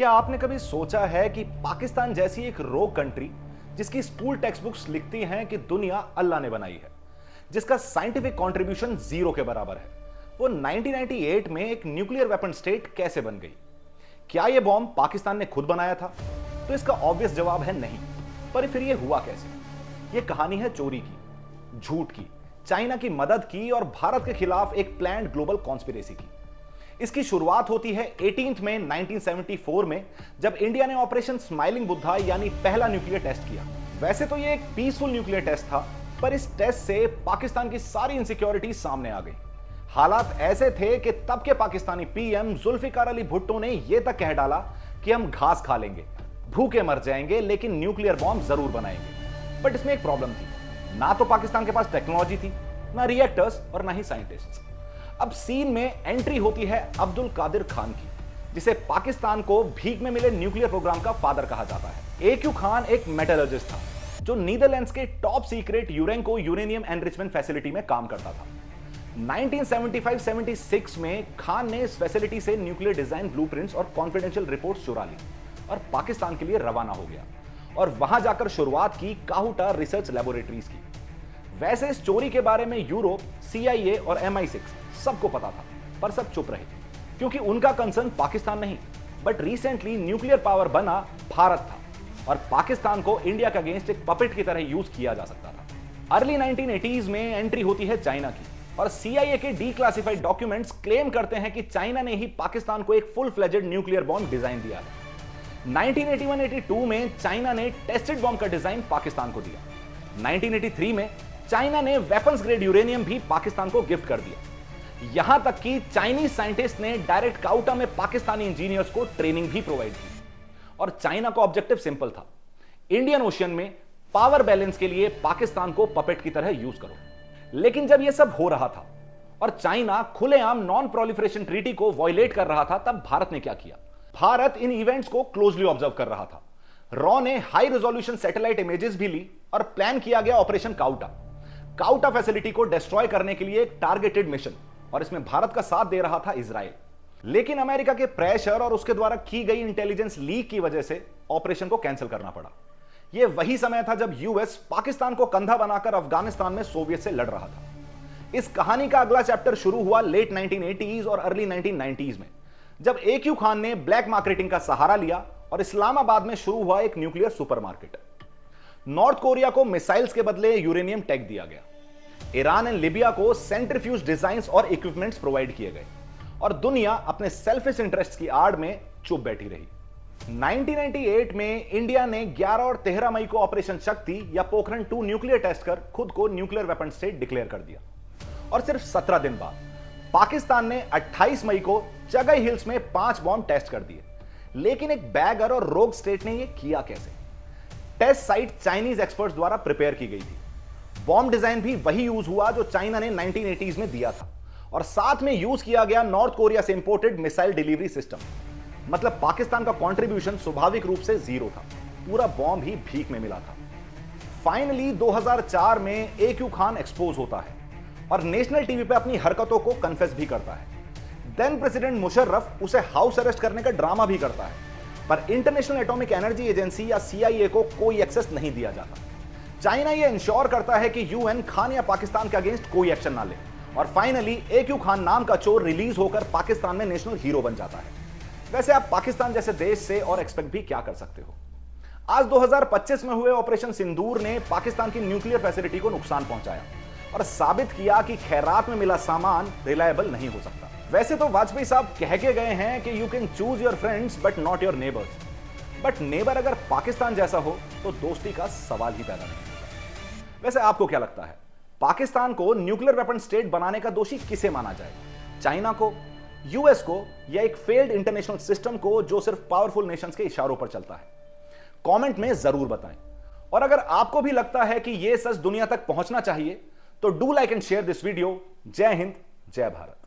क्या आपने कभी सोचा है कि पाकिस्तान जैसी एक रोग कंट्री, जिसकी स्कूल टेक्स्ट बुक्स लिखती हैं कि दुनिया अल्लाह ने बनाई है, जिसका साइंटिफिक कंट्रीब्यूशन जीरो के बराबर है, वो 1998 में एक न्यूक्लियर वेपन स्टेट कैसे बन गई? क्या यह बॉम्ब पाकिस्तान ने खुद बनाया था? तो इसका ऑब्वियस जवाब है नहीं। पर फिर यह हुआ कैसे? यह कहानी है चोरी की, झूठ की, चाइना की मदद की और भारत के खिलाफ एक प्लान्ड ग्लोबल कॉन्स्पिरेसी की। इसकी शुरुआत होती है 18 मई 1974 में, जब इंडिया ने ऑपरेशन स्माइलिंग बुद्धा यानी पहला न्यूक्लियर टेस्ट किया। वैसे तो यह एक पीसफुल न्यूक्लियर टेस्ट था, पर इस टेस्ट से पाकिस्तान की सारी इनसिक्योरिटी सामने आ गई। हालात ऐसे थे कि तब के पाकिस्तानी पीएम जुल्फिकार अली भुट्टो ने यह तक कह डाला कि हम घास खा लेंगे, भूखे मर जाएंगे, लेकिन न्यूक्लियर बॉम्ब जरूर बनाएंगे। बट इसमें एक प्रॉब्लम थी, ना तो पाकिस्तान के पास टेक्नोलॉजी थी, ना रिएक्टर्स और ना ही साइंटिस्ट्स। अब सीन में एंट्री होती है अब्दुल कादिर खान की, जिसे पाकिस्तान को भीख में मिले न्यूक्लियर प्रोग्राम का फादर कहा जाता है। AQ खान एक मेटलर्जिस्ट था जो नीदरलैंड्स के top secret Urenco uranium enrichment facility में काम करता था। 1975-76 में खान ने इस फैसिलिटी से न्यूक्लियर डिजाइन ब्लूप्रिंट्स और कॉन्फिडेंशियल रिपोर्ट्स चुरा ली और पाकिस्तान के लिए रवाना हो गया और वहां जाकर शुरुआत की काहुटा रिसर्च लैबोरेटरीज की। वैसे इस चोरी के बारे में यूरोप, CIA और MI6 सबको पता था, पर सब चुप रहे क्योंकि उनका कंसर्न पाकिस्तान नहीं, बट रिसेंटली न्यूक्लियर पावर बना भारत था और पाकिस्तान को इंडिया के अगेंस्ट एक पपेट की तरह यूज किया जा सकता था। अर्ली 1980s में एंट्री होती है चाइना की और CIA के डीक्लासिफाइड डॉक्यूमेंट्स क्लेम करते हैं कि चाइना ने ही पाकिस्तान को एक full fledged nuclear bomb design दिया है। 1981-82 में चाइना ने टेस्टेड बॉम्ब का डिजाइन पाकिस्तान को दिया। 1983 में चाइना ने वेपन्स ग्रेड यूरेनियम भी पाकिस्तान को गिफ्ट कर दिया। यहां तक कि चाइनीज साइंटिस्ट ने डायरेक्ट काउटा में पाकिस्तानी इंजीनियर्स को ट्रेनिंग भी प्रोवाइड की। और चाइना का ऑब्जेक्टिव सिंपल था, इंडियन ओशियन में पावर बैलेंस के लिए पाकिस्तान को पपेट की तरह यूज करो। लेकिन जब यह सब हो रहा था और चाइना खुलेआम नॉन प्रोलिफरेशन ट्रीटी को वायलेट कर रहा था, तब भारत ने क्या किया? भारत इन इवेंट्स को क्लोजली ऑब्जर्व कर रहा था। रॉ ने हाई रेजोल्यूशन सैटेलाइट इमेजेस भी ली और प्लान किया गया ऑपरेशन काउटा। काउटा फैसिलिटी को डिस्ट्रॉय करने के लिए एक टारगेटेड मिशन, और इसमें भारत का साथ दे रहा था इजराइल। लेकिन अमेरिका के प्रेशर और उसके द्वारा की गई इंटेलिजेंस लीक की वजह से ऑपरेशन को कैंसिल करना पड़ा। यह वही समय था जब यूएस पाकिस्तान को कंधा बनाकर अफगानिस्तान में सोवियत से लड़ रहा था। इस कहानी का अगला चैप्टर शुरू हुआ लेट 1980s और अर्ली 1990s में, जब AQ खान ने ब्लैक मार्केटिंग का सहारा लिया और इस्लामाबाद में शुरू हुआ एक न्यूक्लियर सुपरमार्केट। नॉर्थ कोरिया को मिसाइल्स के बदले यूरेनियम टेक दिया गया। ईरान एंड लिबिया को सेंट्रीफ्यूज डिजाइन्स और इक्विपमेंट्स प्रोवाइड किए गए और दुनिया अपने सेल्फिश इंटरेस्ट की आड़ में चुप बैठी रही। 1998 में इंडिया ने 11 और 13 मई को ऑपरेशन शक्ति या पोखरण 2 न्यूक्लियर टेस्ट कर खुद को न्यूक्लियर वेपन स्टेट डिक्लेयर कर दिया। और सिर्फ 17 दिन बाद पाकिस्तान ने 28 मई को चगाई हिल्स में 5 बॉम्ब टेस्ट कर दिए। लेकिन एक बैगर और रोग स्टेट ने यह किया कैसे? टेस्ट साइट चाइनीज एक्सपर्ट्स द्वारा प्रिपेयर की गई थी। बॉम्ब डिजाइन भी वही यूज हुआ जो चाइना ने 1980s में दिया था और साथ में यूज किया गया नॉर्थ कोरिया से इंपोर्टेड मिसाइल डिलीवरी सिस्टम। मतलब पाकिस्तान का कंट्रीब्यूशन स्वाभाविक रूप से जीरो था, पूरा बॉम्ब ही भीख में मिला था। फाइनली 2004 में AQ खान एक्सपोज होता है और नेशनल टीवी पे अपनी हरकतों को कन्फेस भी करता है। देन प्रेसिडेंट मुशर्रफ उसे हाउस अरेस्ट करने का ड्रामा भी करता है, पर इंटरनेशनल एटॉमिक एनर्जी एजेंसी या CIA को कोई एक्सेस नहीं दिया जाता। चाइना यह इंश्योर करता है कि UN खान या पाकिस्तान के अगेंस्ट कोई एक्शन ना ले और फाइनली AQ खान नाम का चोर रिलीज होकर पाकिस्तान में नेशनल हीरो बन जाता है। वैसे आप पाकिस्तान जैसे देश से और एक्सपेक्ट भी क्या कर सकते हो? आज 2025 में हुए ऑपरेशन सिंदूर ने पाकिस्तान की न्यूक्लियर फैसिलिटी को नुकसान पहुंचाया और साबित किया कि खैरात में मिला सामान रिलायबल नहीं हो सकता। वैसे तो वाजपेयी साहब कह के गए हैं कि you can choose your friends but not your neighbours, but neighbour अगर पाकिस्तान जैसा हो तो दोस्ती का सवाल ही पैदा नहीं होता। वैसे आपको क्या लगता है, पाकिस्तान को न्यूक्लियर वेपन स्टेट बनाने का दोषी किसे माना जाए? चाइना को, US को, या एक फेल्ड इंटरनेशनल सिस्टम को जो सिर्फ पावरफुल नेशंस के इशारों पर चलता है? कमेंट में जरूर बताएं। और अगर आपको भी लगता है कि यह सच दुनिया तक पहुंचना चाहिए तो do like and share this video. जय हिंद, जय भारत।